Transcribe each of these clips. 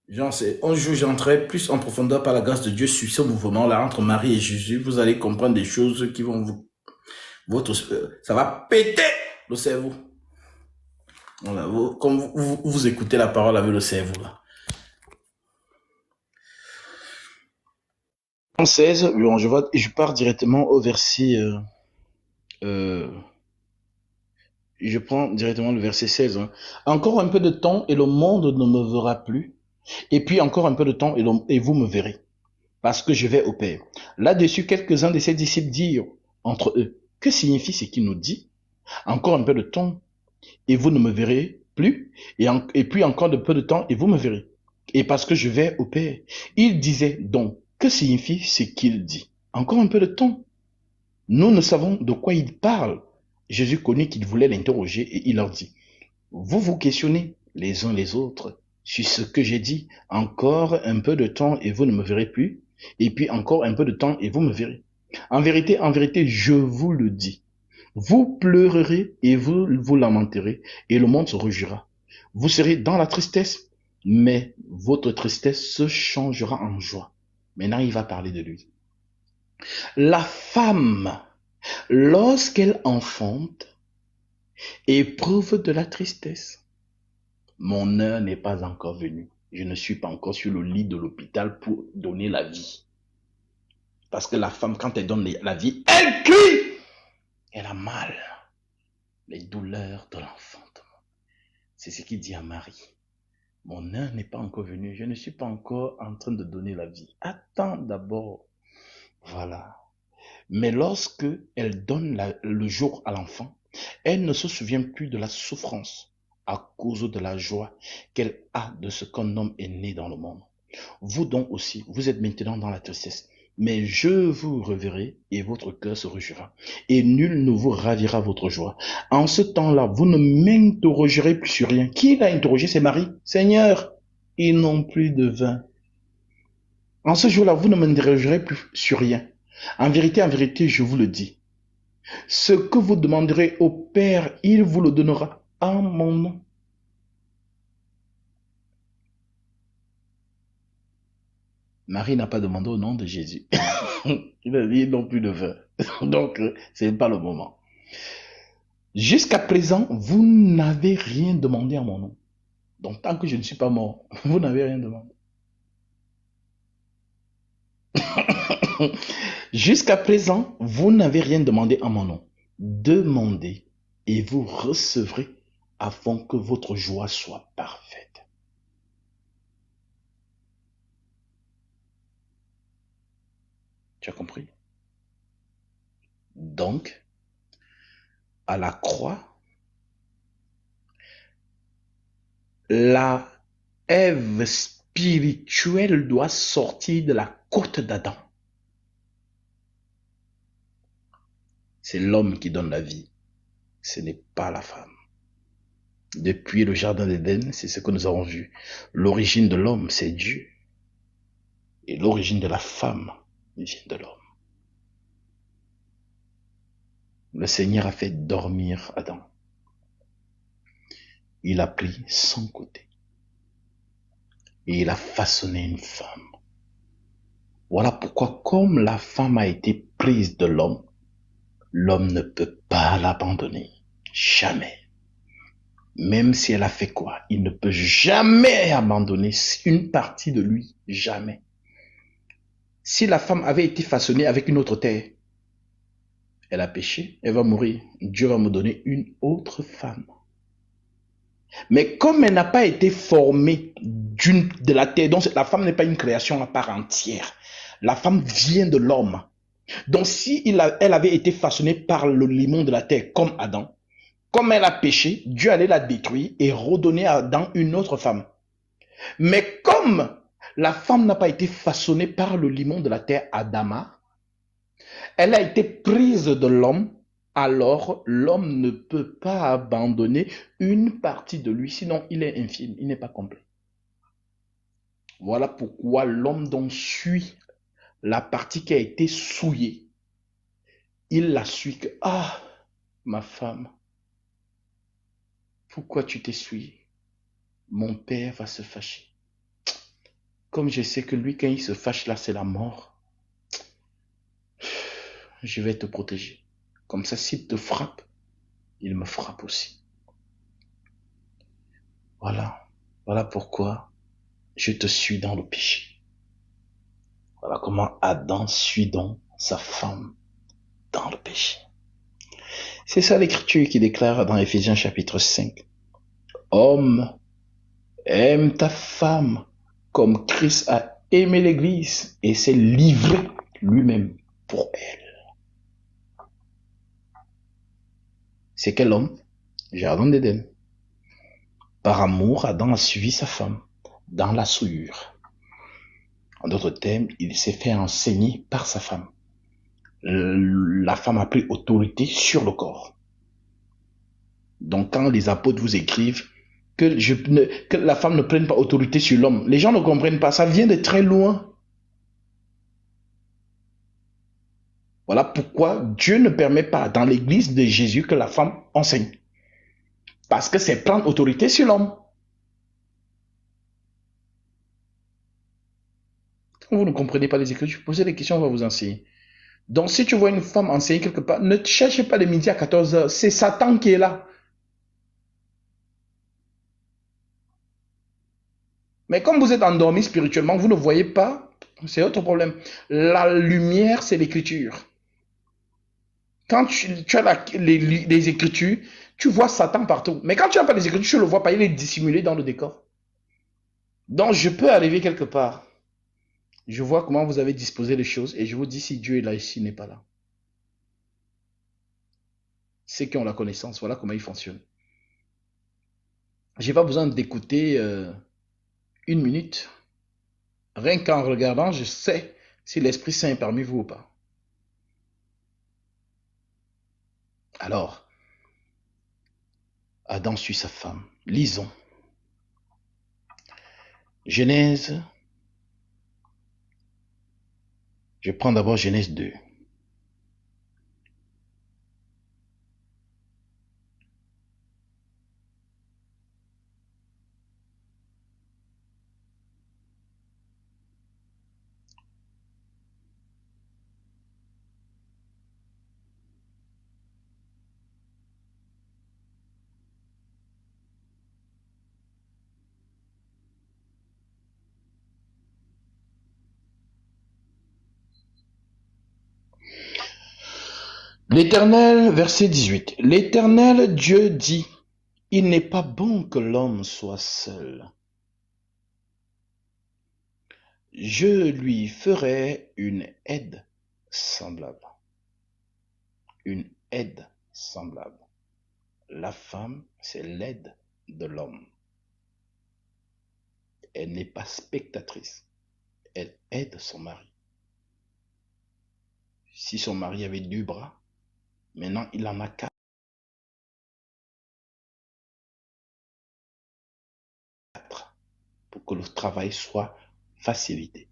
Genre, un jour, j'entrerai plus en profondeur par la grâce de Dieu sur ce mouvement-là entre Marie et Jésus. Vous allez comprendre des choses qui vont ça va péter le cerveau. Voilà, comme vous écoutez la parole avec le cerveau, là. En 16, bon, je pars directement au verset, euh, je prends directement le verset 16, hein. Encore un peu de temps et le monde ne me verra plus. Et puis encore un peu de temps et vous me verrez. Parce que je vais au Père. Là-dessus, quelques-uns de ses disciples dirent entre eux, que signifie ce qu'il nous dit? Encore un peu de temps et vous ne me verrez plus. Et puis encore de peu de temps et vous me verrez. Et parce que je vais au Père. Il disait donc, que signifie ce qu'il dit? Encore un peu de temps. Nous ne savons de quoi il parle. Jésus connut qu'il voulait l'interroger et il leur dit, vous vous questionnez les uns les autres sur ce que j'ai dit. Encore un peu de temps et vous ne me verrez plus. Et puis encore un peu de temps et vous me verrez. En vérité, je vous le dis. Vous pleurerez et vous vous lamenterez et le monde se réjouira. Vous serez dans la tristesse, mais votre tristesse se changera en joie. Maintenant, il va parler de lui. La femme, lorsqu'elle enfante, éprouve de la tristesse. Mon heure n'est pas encore venue. Je ne suis pas encore sur le lit de l'hôpital pour donner la vie. Parce que la femme, quand elle donne la vie, elle crie. Elle a mal. Les douleurs de l'enfantement. C'est ce qu'il dit à Marie. Mon heure n'est pas encore venue. Je ne suis pas encore en train de donner la vie. Attends d'abord. Voilà. Mais lorsque elle donne le jour à l'enfant, elle ne se souvient plus de la souffrance à cause de la joie qu'elle a de ce qu'un homme est né dans le monde. Vous donc aussi, vous êtes maintenant dans la tristesse. Mais je vous reverrai et votre cœur se réjouira. Et nul ne vous ravira votre joie. En ce temps-là, vous ne m'interrogerez plus sur rien. Qui l'a interrogé? C'est Marie. Seigneur, ils n'ont plus de vin. En ce jour-là, vous ne m'interrogerez plus sur rien. En vérité, je vous le dis. Ce que vous demanderez au Père, il vous le donnera en mon nom. Marie n'a pas demandé au nom de Jésus. Il a dit non plus de vin. Donc, ce n'est pas le moment. Jusqu'à présent, vous n'avez rien demandé à mon nom. Donc, tant que je ne suis pas mort, vous n'avez rien demandé. Jusqu'à présent, vous n'avez rien demandé à mon nom. Demandez et vous recevrez afin que votre joie soit parfaite. Tu as compris? Donc, à la croix, la Ève spirituelle doit sortir de la côte d'Adam. C'est l'homme qui donne la vie, ce n'est pas la femme. Depuis le jardin d'Éden, c'est ce que nous avons vu. L'origine de l'homme, c'est Dieu. Et l'origine de la femme vient de l'homme. Le Seigneur a fait dormir Adam. Il a pris son côté. Et il a façonné une femme. Voilà pourquoi, comme la femme a été prise de l'homme, l'homme ne peut pas l'abandonner. Jamais. Même si elle a fait quoi, il ne peut jamais abandonner une partie de lui. Jamais. Si la femme avait été façonnée avec une autre terre, elle a péché, elle va mourir. Dieu va me donner une autre femme. Mais comme elle n'a pas été formée de la terre, donc la femme n'est pas une création à part entière. La femme vient de l'homme. Donc si elle avait été façonnée par le limon de la terre comme Adam, comme elle a péché, Dieu allait la détruire et redonner à Adam une autre femme. Mais comme la femme n'a pas été façonnée par le limon de la terre Adama, elle a été prise de l'homme, alors l'homme ne peut pas abandonner une partie de lui, sinon il est infime, il n'est pas complet. Voilà pourquoi l'homme donc suit la partie qui a été souillée. Il la suit que, ah, ma femme, pourquoi tu t'es souillée? Mon père va se fâcher. comme je sais que lui, quand il se fâche là, c'est la mort, je vais te protéger. Comme ça, s'il te frappe, il me frappe aussi. Voilà. Voilà pourquoi je te suis dans le péché. Voilà comment Adam suit donc sa femme dans le péché. C'est ça l'écriture qui déclare dans Éphésiens chapitre 5. Homme, aime ta femme comme Christ a aimé l'Église et s'est livré lui-même pour elle. C'est quel homme? Jardin d'Éden. Par amour, Adam a suivi sa femme dans la souillure. En d'autres termes, il s'est fait enseigner par sa femme. La femme a pris autorité sur le corps. Donc quand les apôtres vous écrivent que la femme ne prenne pas autorité sur l'homme, les gens ne comprennent pas, ça vient de très loin. Voilà pourquoi Dieu ne permet pas dans l'église de Jésus que la femme enseigne. Parce que c'est prendre autorité sur l'homme. Quand vous ne comprenez pas les Écritures, posez des questions, on va vous enseigner. Donc si tu vois une femme enseigner quelque part, ne cherchez pas le midi à 14h, c'est Satan qui est là. Mais comme vous êtes endormi spirituellement, vous ne voyez pas, c'est autre problème. La lumière, c'est l'écriture. Quand tu as les écritures, tu vois Satan partout. Mais quand tu n'as pas les écritures, tu ne le vois pas, il est dissimulé dans le décor. Donc je peux arriver quelque part. Je vois comment vous avez disposé les choses et je vous dis si Dieu est là ici, il n'est pas là. Ceux qui ont la connaissance, voilà comment il fonctionne. Je n'ai pas besoin d'écouter une minute. Rien qu'en regardant, je sais si l'Esprit Saint est parmi vous ou pas. Alors, Adam suit sa femme. Lisons. Genèse. Je prends d'abord Genèse 2. L'Éternel, verset 18. L'Éternel Dieu dit, il n'est pas bon que l'homme soit seul. Je lui ferai une aide semblable. Une aide semblable. La femme, c'est l'aide de l'homme. Elle n'est pas spectatrice. Elle aide son mari. Si son mari avait 2 bras, maintenant il en a 4. Pour que le travail soit facilité.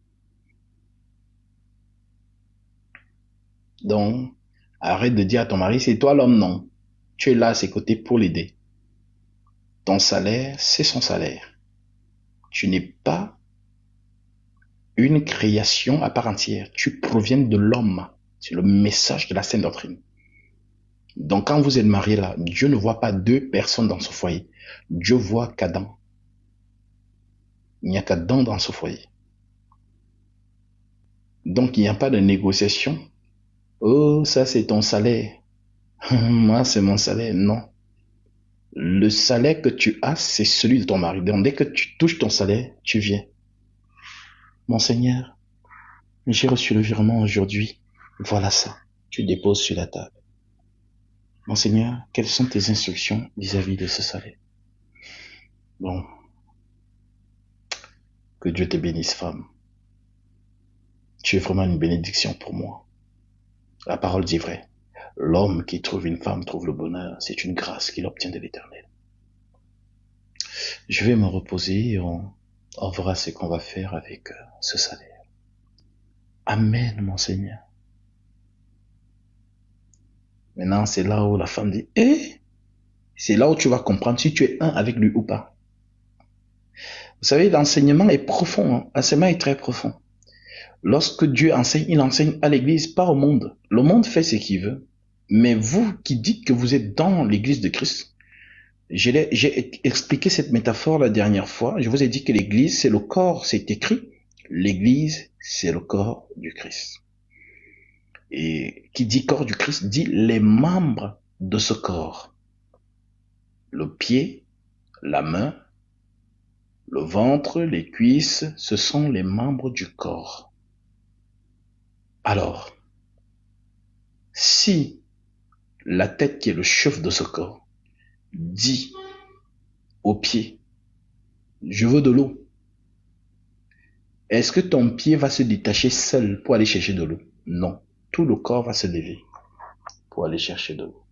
Donc, arrête de dire à ton mari, c'est toi l'homme, non. Tu es là à ses côtés pour l'aider. Ton salaire, c'est son salaire. Tu n'es pas une création à part entière. Tu proviens de l'homme. C'est le message de la Sainte Doctrine. Donc quand vous êtes mariés là, Dieu ne voit pas 2 personnes dans ce foyer. Dieu voit qu'Adam. Il n'y a qu'Adam dans ce foyer. Donc il n'y a pas de négociation. Oh, ça c'est ton salaire. Moi c'est mon salaire. Non. Le salaire que tu as, c'est celui de ton mari. Donc dès que tu touches ton salaire, tu viens. Mon Seigneur, j'ai reçu le virement aujourd'hui. Voilà ça. Tu déposes sur la table. Mon Seigneur, quelles sont tes instructions vis-à-vis de ce salaire? Bon. Que Dieu te bénisse, femme. Tu es vraiment une bénédiction pour moi. La parole dit vrai. L'homme qui trouve une femme trouve le bonheur. C'est une grâce qu'il obtient de l'Éternel. Je vais me reposer et on verra ce qu'on va faire avec ce salaire. Amen, mon Seigneur. Maintenant, c'est là où la femme dit, c'est là où tu vas comprendre si tu es un avec lui ou pas. Vous savez, l'enseignement est profond, hein. L'enseignement est très profond. Lorsque Dieu enseigne, il enseigne à l'Église, pas au monde. Le monde fait ce qu'il veut. Mais vous qui dites que vous êtes dans l'Église de Christ, j'ai expliqué cette métaphore la dernière fois. Je vous ai dit que l'Église, c'est le corps, c'est écrit. L'Église, c'est le corps du Christ. Et qui dit corps du Christ dit les membres de ce corps. Le pied, la main, le ventre, les cuisses, ce sont les membres du corps. Alors, si la tête qui est le chef de ce corps dit au pied, je veux de l'eau, est-ce que ton pied va se détacher seul pour aller chercher de l'eau? Non. Tout le corps va se lever pour aller chercher de l'eau.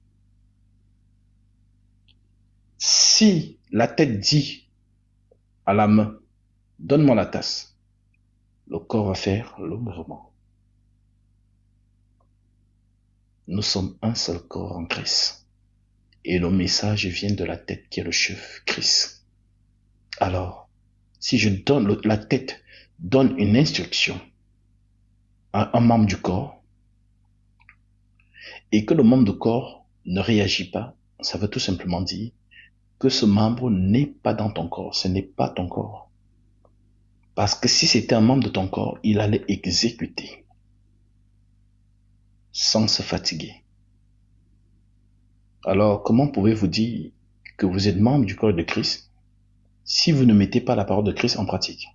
Si la tête dit à la main, donne-moi la tasse, le corps va faire le mouvement. Nous sommes un seul corps en Christ. Et le message vient de la tête qui est le chef, Christ. Alors, si je donne, la tête donne une instruction à un membre du corps, et que le membre du corps ne réagit pas, ça veut tout simplement dire que ce membre n'est pas dans ton corps, ce n'est pas ton corps. Parce que si c'était un membre de ton corps, il allait exécuter sans se fatiguer. Alors, comment pouvez-vous dire que vous êtes membre du corps de Christ si vous ne mettez pas la parole de Christ en pratique?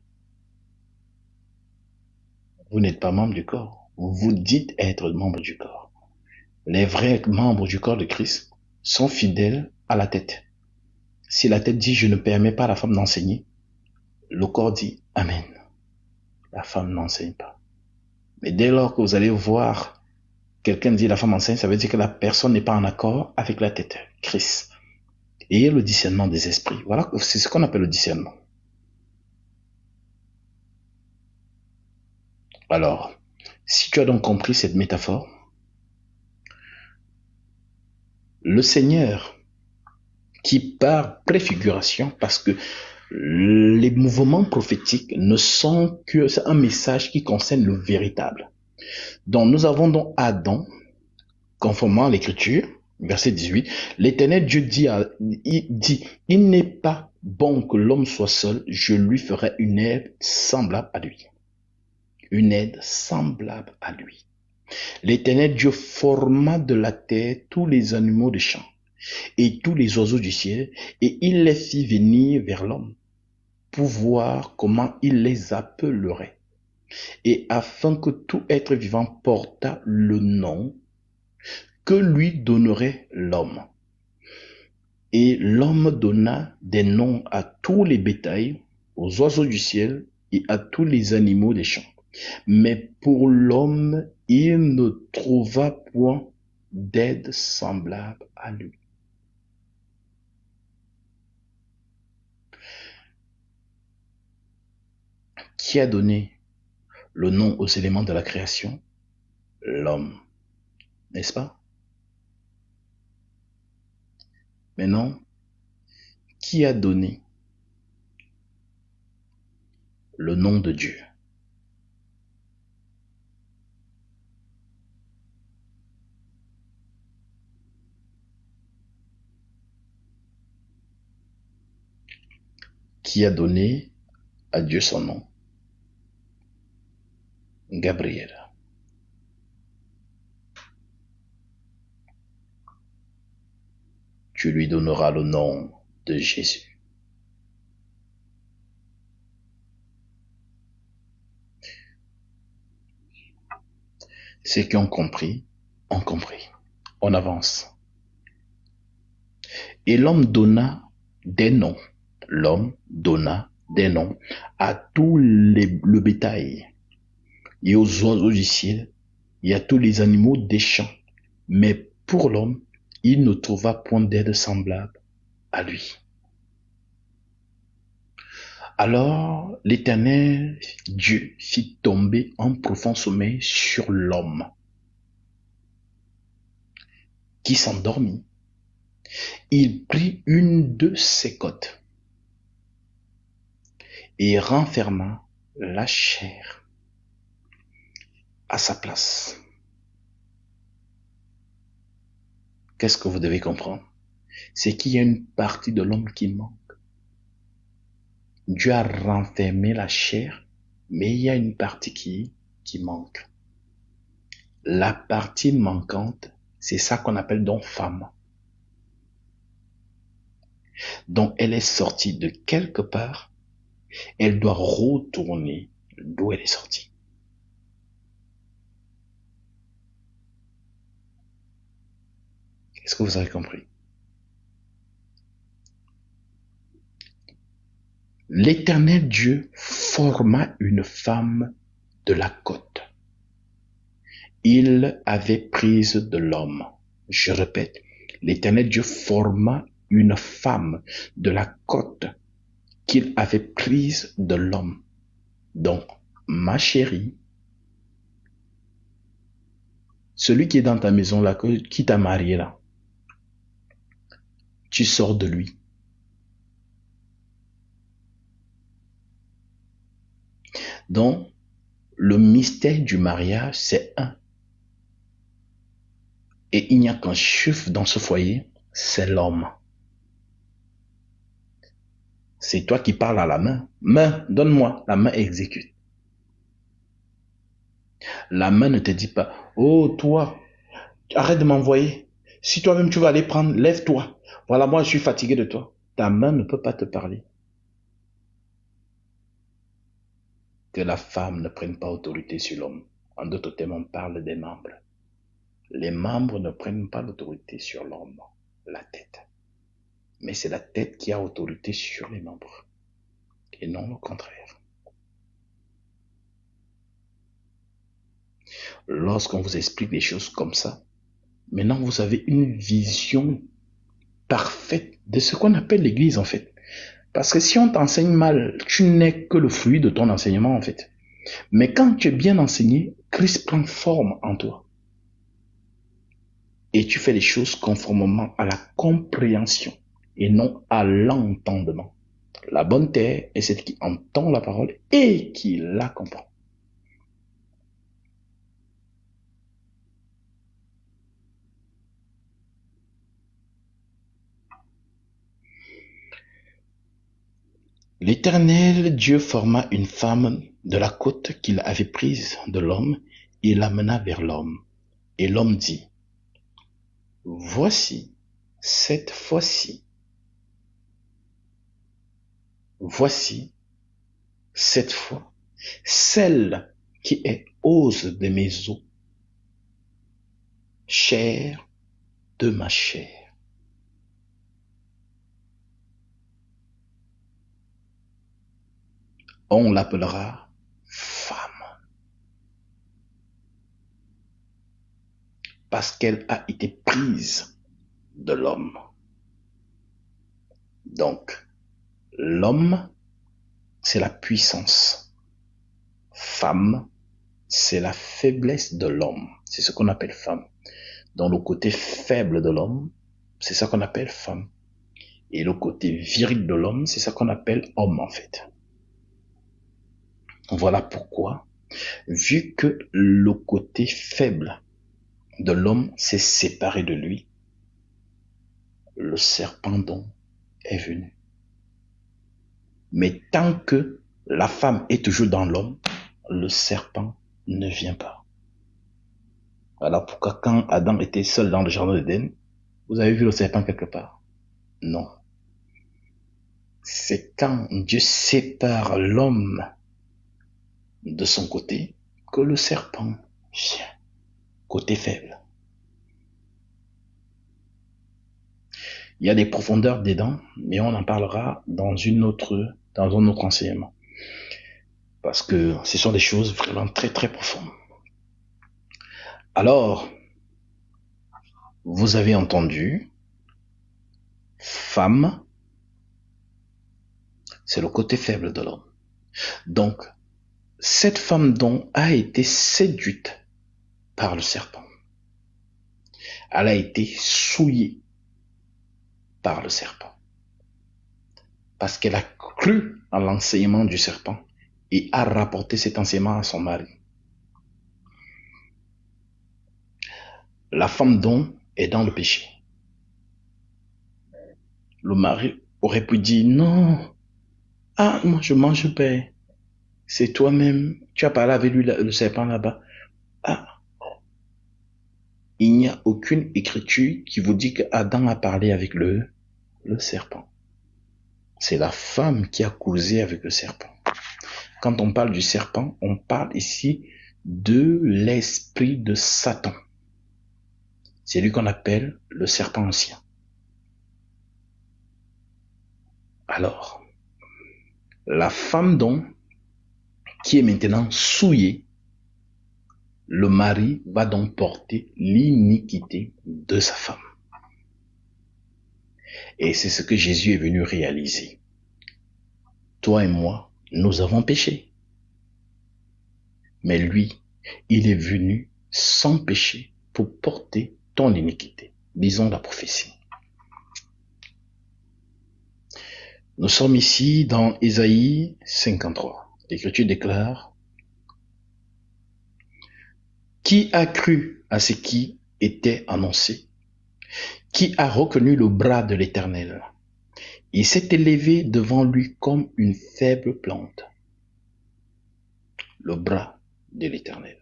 Vous n'êtes pas membre du corps. Vous dites être membre du corps. Les vrais membres du corps de Christ sont fidèles à la tête. Si la tête dit « je ne permets pas à la femme d'enseigner », le corps dit « Amen ». La femme n'enseigne pas. Mais dès lors que vous allez voir quelqu'un dire « la femme enseigne », ça veut dire que la personne n'est pas en accord avec la tête, Christ. Et le discernement des esprits. Voilà, c'est ce qu'on appelle le discernement. Alors, si tu as donc compris cette métaphore, le Seigneur, qui par préfiguration, parce que les mouvements prophétiques ne sont que un message qui concerne le véritable. Donc nous avons donc Adam, conformément à l'écriture, verset 18, l'Éternel Dieu dit, il n'est pas bon que l'homme soit seul, je lui ferai une aide semblable à lui. Une aide semblable à lui. L'Éternel Dieu forma de la terre tous les animaux des champs et tous les oiseaux du ciel, et il les fit venir vers l'homme pour voir comment il les appellerait, et afin que tout être vivant portât le nom que lui donnerait l'homme. Et l'homme donna des noms à tous les bétails, aux oiseaux du ciel et à tous les animaux des champs. Mais pour l'homme, il ne trouva point d'aide semblable à lui. Qui a donné le nom aux éléments de la création? L'homme, n'est-ce pas? Maintenant, qui a donné le nom de Dieu? Qui a donné à Dieu son nom? Gabriel. Tu lui donneras le nom de Jésus. Ceux qui ont compris, ont compris. On avance. Et l'homme donna des noms. L'homme donna des noms à tout le bétail et aux oiseaux du ciel et à tous les animaux des champs. Mais pour l'homme, il ne trouva point d'aide semblable à lui. Alors l'Éternel Dieu fit tomber un profond sommeil sur l'homme, qui s'endormit. Il prit une de ses côtes et renferma la chair à sa place. Qu'est-ce que vous devez comprendre? C'est qu'il y a une partie de l'homme qui manque. Dieu a renfermé la chair, mais il y a une partie qui manque. La partie manquante, c'est ça qu'on appelle donc femme. Donc elle est sortie de quelque part, elle doit retourner d'où elle est sortie. Est-ce que vous avez compris? L'Éternel Dieu forma une femme de la côte. Il avait prise de l'homme. Je répète, l'Éternel Dieu forma une femme de la côte qu'il avait prise de l'homme. Donc, ma chérie, celui qui est dans ta maison là, qui t'a marié là, tu sors de lui. Donc, le mystère du mariage, c'est un. Et il n'y a qu'un chef dans ce foyer, c'est l'homme. C'est toi qui parles à la main. Main, donne-moi. La main exécute. La main ne te dit pas, oh toi, arrête de m'envoyer. Si toi-même tu vas aller prendre, lève-toi. Voilà, moi je suis fatigué de toi. Ta main ne peut pas te parler. Que la femme ne prenne pas autorité sur l'homme. En d'autres termes, on parle des membres. Les membres ne prennent pas l'autorité sur l'homme, la tête. Mais c'est la tête qui a autorité sur les membres. Et non le contraire. Lorsqu'on vous explique des choses comme ça, maintenant vous avez une vision parfaite de ce qu'on appelle l'église en fait. Parce que si on t'enseigne mal, tu n'es que le fruit de ton enseignement en fait. Mais quand tu es bien enseigné, Christ prend forme en toi. Et tu fais les choses conformément à la compréhension et non à l'entendement. La bonne terre est celle qui entend la parole et qui la comprend. L'Éternel Dieu forma une femme de la côte qu'il avait prise de l'homme et l'amena vers l'homme. Et l'homme dit, voici, cette fois-ci, voici, cette fois, celle qui est ose de mes os, chair de ma chair. On l'appellera femme, parce qu'elle a été prise de l'homme. Donc, l'homme, c'est la puissance. Femme, c'est la faiblesse de l'homme. C'est ce qu'on appelle femme. Dans le côté faible de l'homme, c'est ça qu'on appelle femme. Et le côté viril de l'homme, c'est ça qu'on appelle homme en fait. Voilà pourquoi, vu que le côté faible de l'homme s'est séparé de lui, le serpent donc est venu. Mais tant que la femme est toujours dans l'homme, le serpent ne vient pas. Voilà pourquoi quand Adam était seul dans le jardin d'Éden, vous avez vu le serpent quelque part? Non. C'est quand Dieu sépare l'homme de son côté que le serpent vient. Côté faible. Il y a des profondeurs dedans, mais on en parlera dans un autre enseignement. Parce que ce sont des choses vraiment très très profondes. Alors, vous avez entendu, femme, c'est le côté faible de l'homme. Donc, cette femme donc a été séduite par le serpent. Elle a été souillée par le serpent. Parce qu'elle a cru à l'enseignement du serpent et a rapporté cet enseignement à son mari. La femme donc est dans le péché. Le mari aurait pu dire non, moi je mange pas. C'est toi-même, tu as parlé avec lui, le serpent là-bas. Il n'y a aucune écriture qui vous dit qu'Adam a parlé avec le serpent. C'est la femme qui a causé avec le serpent. Quand on parle du serpent, on parle ici de l'esprit de Satan. C'est lui qu'on appelle le serpent ancien. Alors, la femme donc, qui est maintenant souillée, le mari va donc porter l'iniquité de sa femme. Et c'est ce que Jésus est venu réaliser. Toi et moi, nous avons péché. Mais lui, il est venu sans péché pour porter ton iniquité. Lisons la prophétie. Nous sommes ici dans Ésaïe 53. L'Écriture déclare: qui a cru à ce qui était annoncé? Qui a reconnu le bras de l'Éternel? Il s'est élevé devant lui comme une faible plante. Le bras de l'Éternel.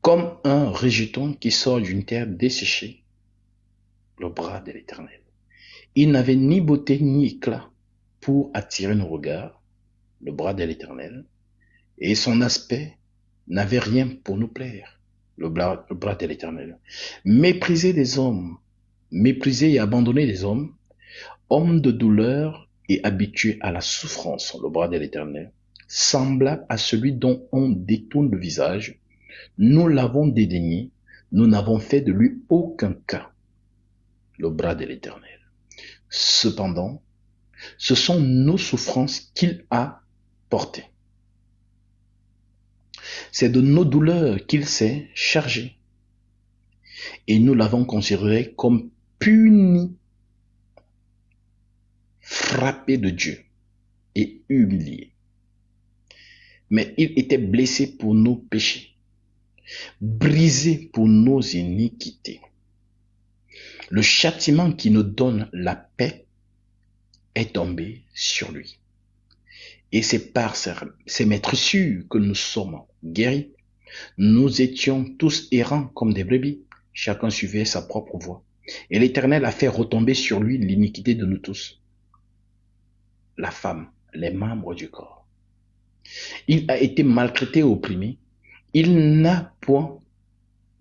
Comme un rejeton qui sort d'une terre desséchée. Le bras de l'Éternel. Il n'avait ni beauté ni éclat pour attirer nos regards. Le bras de l'Éternel. Et son aspect n'avait rien pour nous plaire. Le bras de l'Éternel. Méprisé des hommes. Méprisé et abandonné des hommes. Homme de douleur et habitué à la souffrance, le bras de l'Éternel, semblable à celui dont on détourne le visage, nous l'avons dédaigné, nous n'avons fait de lui aucun cas, le bras de l'Éternel. Cependant, ce sont nos souffrances qu'il a portées. C'est de nos douleurs qu'il s'est chargé. Et nous l'avons considéré comme puni, frappé de Dieu et humilié. Mais il était blessé pour nos péchés, brisé pour nos iniquités. Le châtiment qui nous donne la paix est tombé sur lui. Et c'est par ses maîtressures que nous sommes guéris. Nous étions tous errants comme des brebis. Chacun suivait sa propre voie. Et l'Éternel a fait retomber sur lui l'iniquité de nous tous. La femme, les membres du corps. Il a été maltraité et opprimé. Il n'a point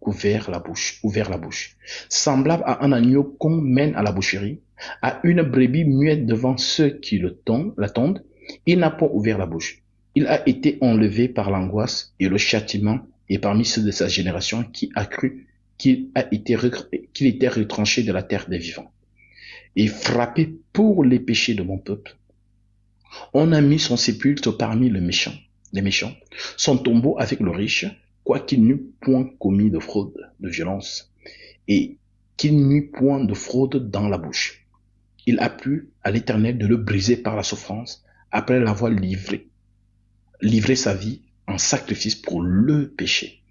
ouvert la bouche. Semblable à un agneau qu'on mène à la boucherie, à une brebis muette devant ceux qui l'attendent, il n'a point ouvert la bouche. Il a été enlevé par l'angoisse et le châtiment, et parmi ceux de sa génération qui a cru qu'il était retranché de la terre des vivants, et frappé pour les péchés de mon peuple. On a mis son sépulcre parmi les méchants, son tombeau avec le riche, quoiqu'il n'eût point commis de fraude, de violence, et qu'il n'eût point de fraude dans la bouche. Il a plu à l'Éternel de le briser par la souffrance, après l'avoir livré sa vie en sacrifice pour le péché.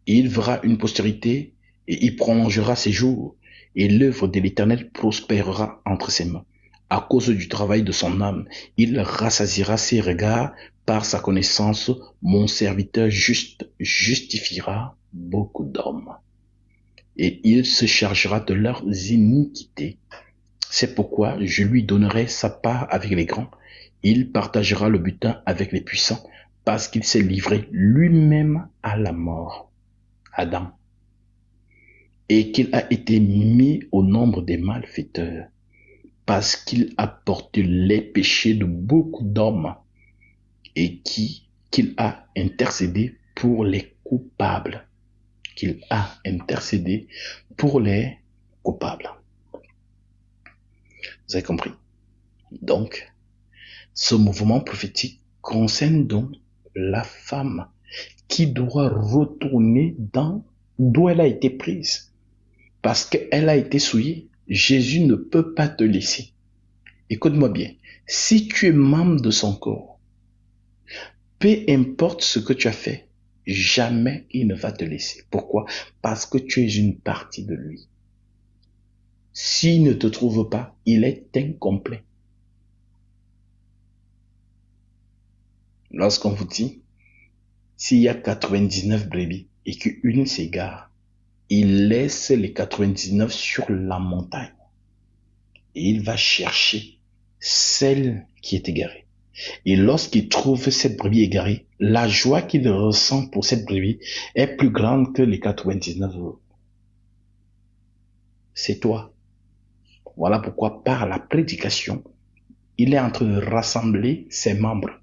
Et il verra une postérité, et il prolongera ses jours, et l'œuvre de l'Éternel prospérera entre ses mains. À cause du travail de son âme, il rassasiera ses regards par sa connaissance. Mon serviteur juste justifiera beaucoup d'hommes, et il se chargera de leurs iniquités. C'est pourquoi je lui donnerai sa part avec les grands. Il partagera le butin avec les puissants, parce qu'il s'est livré lui-même à la mort, Adam, et qu'il a été mis au nombre des malfaiteurs, parce qu'il a porté les péchés de beaucoup d'hommes, et qu'il a intercédé pour les coupables. Qu'il a intercédé pour les coupables. Vous avez compris? Donc, ce mouvement prophétique concerne donc la femme qui doit retourner d'où elle a été prise. Parce qu'elle a été souillée. Jésus ne peut pas te laisser. Écoute-moi bien. Si tu es membre de son corps, peu importe ce que tu as fait, jamais il ne va te laisser. Pourquoi? Parce que tu es une partie de lui. S'il ne te trouve pas, il est incomplet. Lorsqu'on vous dit, s'il y a 99 brebis et qu'une s'égare, il laisse les 99 sur la montagne et il va chercher celle qui est égarée. Et lorsqu'il trouve cette brebis égarée, la joie qu'il ressent pour cette brebis est plus grande que les 99 autres. C'est toi. Voilà pourquoi par la prédication, il est en train de rassembler ses membres.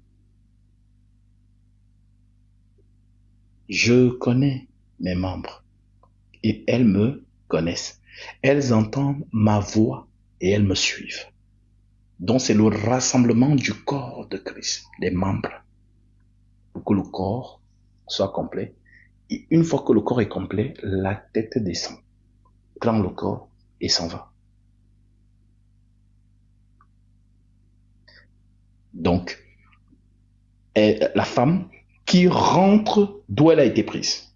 Je connais mes membres et elles me connaissent. Elles entendent ma voix et elles me suivent. Donc c'est le rassemblement du corps de Christ, des membres, pour que le corps soit complet. Et une fois que le corps est complet, la tête descend, prend le corps et s'en va. Donc, la femme qui rentre d'où elle a été prise.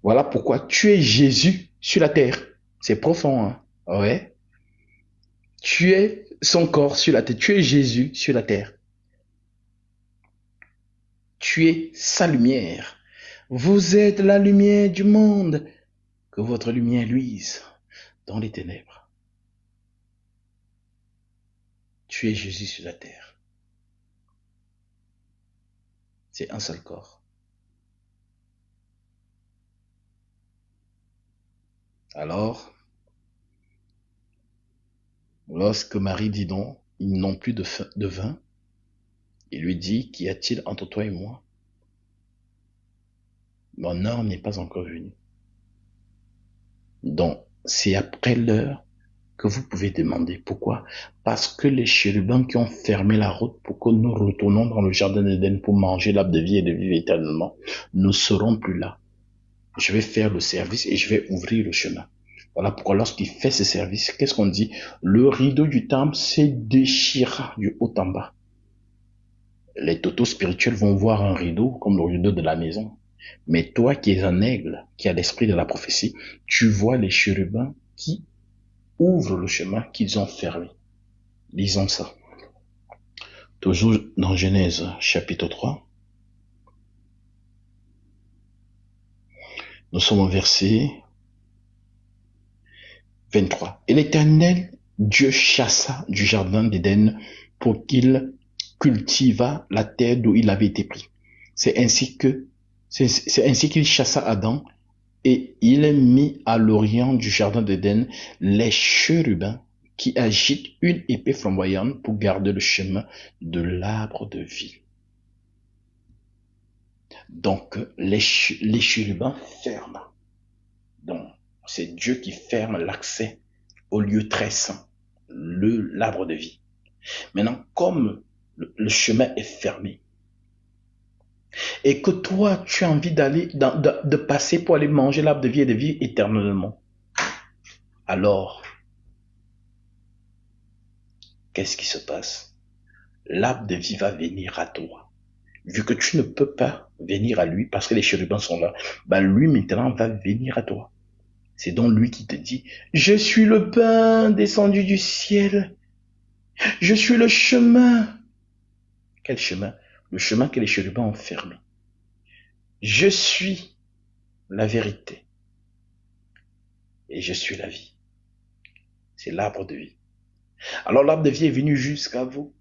Voilà pourquoi tu es Jésus sur la terre. C'est profond, hein? Ouais. Tu es son corps sur la terre. Tu es Jésus sur la terre. Tu es sa lumière. Vous êtes la lumière du monde. Que votre lumière luise dans les ténèbres. Tu es Jésus sur la terre. C'est un seul corps. Alors, lorsque Marie dit non, ils n'ont plus de vin, il lui dit, qu'y a-t-il entre toi et moi? Mon heure n'est pas encore venue. Donc, c'est après l'heure que vous pouvez demander. Pourquoi? Parce que les chérubins qui ont fermé la route pour que nous retournions dans le jardin d'Éden pour manger l'arbre de vie et de vivre éternellement ne seront plus là. Je vais faire le service et je vais ouvrir le chemin. Voilà pourquoi lorsqu'il fait ce service, qu'est-ce qu'on dit? Le rideau du temple s'est déchiré du haut en bas. Les totos spirituels vont voir un rideau comme le rideau de la maison. Mais toi qui es un aigle, qui a l'esprit de la prophétie, tu vois les chérubins qui ouvrent le chemin qu'ils ont fermé. Lisons ça. Toujours dans Genèse chapitre 3. Nous sommes au verset 23. Et l'Éternel, Dieu chassa du jardin d'Éden pour qu'il cultivât la terre d'où il avait été pris. C'est ainsi qu'il chassa Adam et il mit à l'orient du jardin d'Éden les chérubins qui agitent une épée flamboyante pour garder le chemin de l'arbre de vie. Donc, les chérubins ferment. Donc, c'est Dieu qui ferme l'accès au lieu très saint, l'arbre de vie. Maintenant, comme le chemin est fermé, et que toi, tu as envie d'aller, de passer pour aller manger l'arbre de vie et de vivre éternellement, alors, qu'est-ce qui se passe? L'arbre de vie va venir à toi. Vu que tu ne peux pas venir à lui parce que les chérubins sont là, lui maintenant va venir à toi. C'est donc lui qui te dit, je suis le pain descendu du ciel. Je suis le chemin. Quel chemin? Le chemin que les chérubins ont fermé. Je suis la vérité. Et je suis la vie. C'est l'arbre de vie. Alors l'arbre de vie est venu jusqu'à vous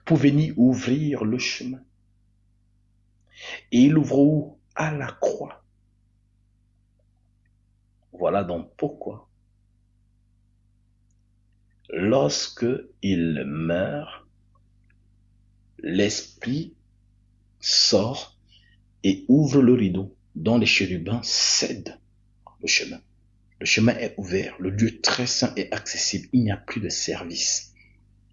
pour venir ouvrir le chemin. Et il ouvre où? À la croix. Voilà donc pourquoi, lorsque il meurt, l'esprit sort et ouvre le rideau dont les chérubins cèdent le chemin. Le chemin est ouvert, le lieu très saint est accessible, il n'y a plus de service.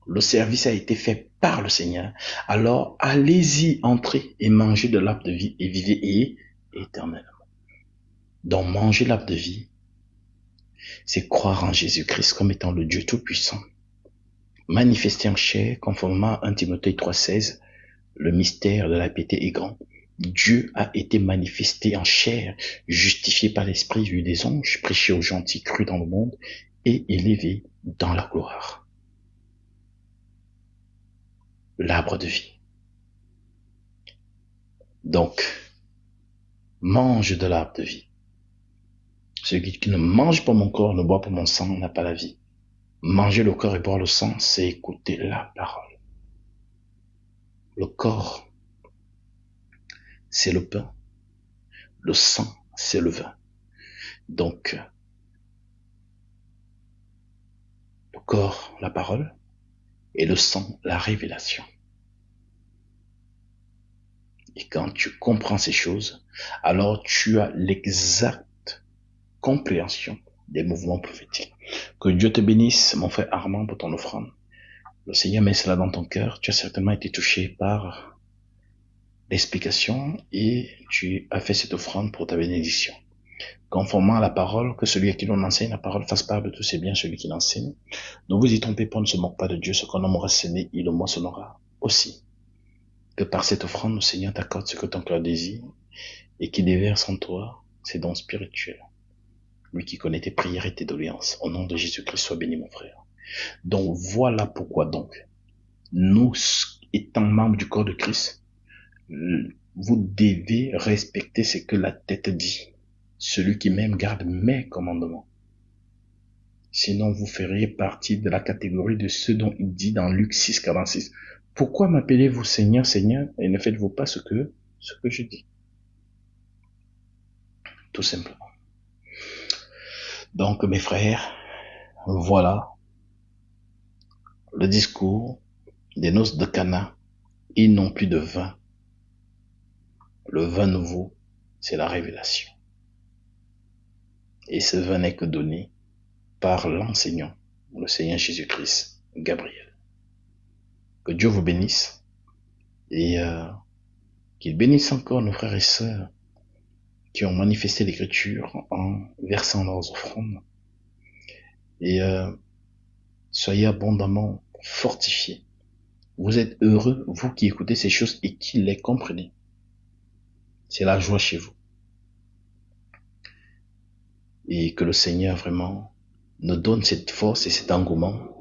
Le service a été fait par le Seigneur. Alors, allez-y, entrez et mangez de l'arbre de vie et vivez éternellement. Donc, mangez l'arbre de vie c'est croire en Jésus-Christ comme étant le Dieu Tout-Puissant, manifesté en chair, conformément à 1 Timothée 3,16, le mystère de la piété est grand. Dieu a été manifesté en chair, justifié par l'Esprit, vu des anges, prêché aux gentils, cru dans le monde et élevé dans la gloire. L'arbre de vie. Donc, mange de l'arbre de vie. Celui qui ne mange pas mon corps, ne boit pas mon sang, n'a pas la vie. Manger le corps et boire le sang, c'est écouter la parole. Le corps, c'est le pain. Le sang, c'est le vin. Donc, le corps, la parole, et le sang, la révélation. Et quand tu comprends ces choses, alors tu as l'exacte compréhension des mouvements prophétiques. Que Dieu te bénisse, mon frère Armand, pour ton offrande. Le Seigneur met cela dans ton cœur. Tu as certainement été touché par l'explication et tu as fait cette offrande pour ta bénédiction. Conformément à la parole, que celui à qui l'on enseigne la parole fasse part de tous ses biens, celui qui l'enseigne. Ne vous y trompez pas, on ne se moque pas de Dieu. Ce qu'on aura semé, il le moissonnera aussi. Que par cette offrande, le Seigneur t'accorde ce que ton cœur désire et qu'il déverse en toi ses dons spirituels. Lui qui connaît tes prières et tes doléances. Au nom de Jésus-Christ, sois béni, mon frère. Donc, voilà pourquoi donc, nous, étant membres du corps de Christ, vous devez respecter ce que la tête dit. Celui qui m'aime garde mes commandements. Sinon, vous feriez partie de la catégorie de ceux dont il dit dans Luc 6, 46. Pourquoi m'appelez-vous Seigneur, Seigneur, et ne faites-vous pas ce que je dis? Tout simplement. Donc, mes frères, voilà le discours des noces de Cana. Ils n'ont plus de vin. Le vin nouveau, c'est la révélation. Et ce vin n'est que donné par l'enseignant, le Seigneur Jésus-Christ, Gabriel. Que Dieu vous bénisse et qu'il bénisse encore nos frères et sœurs qui ont manifesté l'Écriture en versant leurs offrandes. Et soyez abondamment fortifiés. Vous êtes heureux, vous qui écoutez ces choses et qui les comprenez. C'est la joie chez vous. Et que le Seigneur vraiment nous donne cette force et cet engouement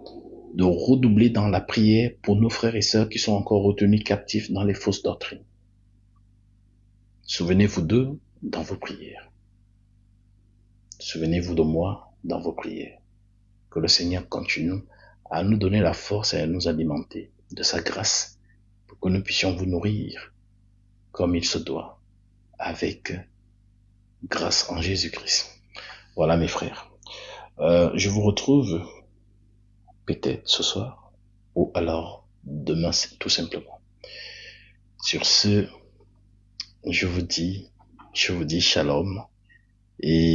de redoubler dans la prière pour nos frères et sœurs qui sont encore retenus captifs dans les fausses doctrines. Souvenez-vous d'eux dans vos prières. Souvenez-vous de moi dans vos prières. Que le Seigneur continue à nous donner la force et à nous alimenter de sa grâce pour que nous puissions vous nourrir comme il se doit, avec grâce en Jésus-Christ. Voilà mes frères. Je vous retrouve peut-être ce soir ou alors demain tout simplement. Sur ce, je vous dis shalom et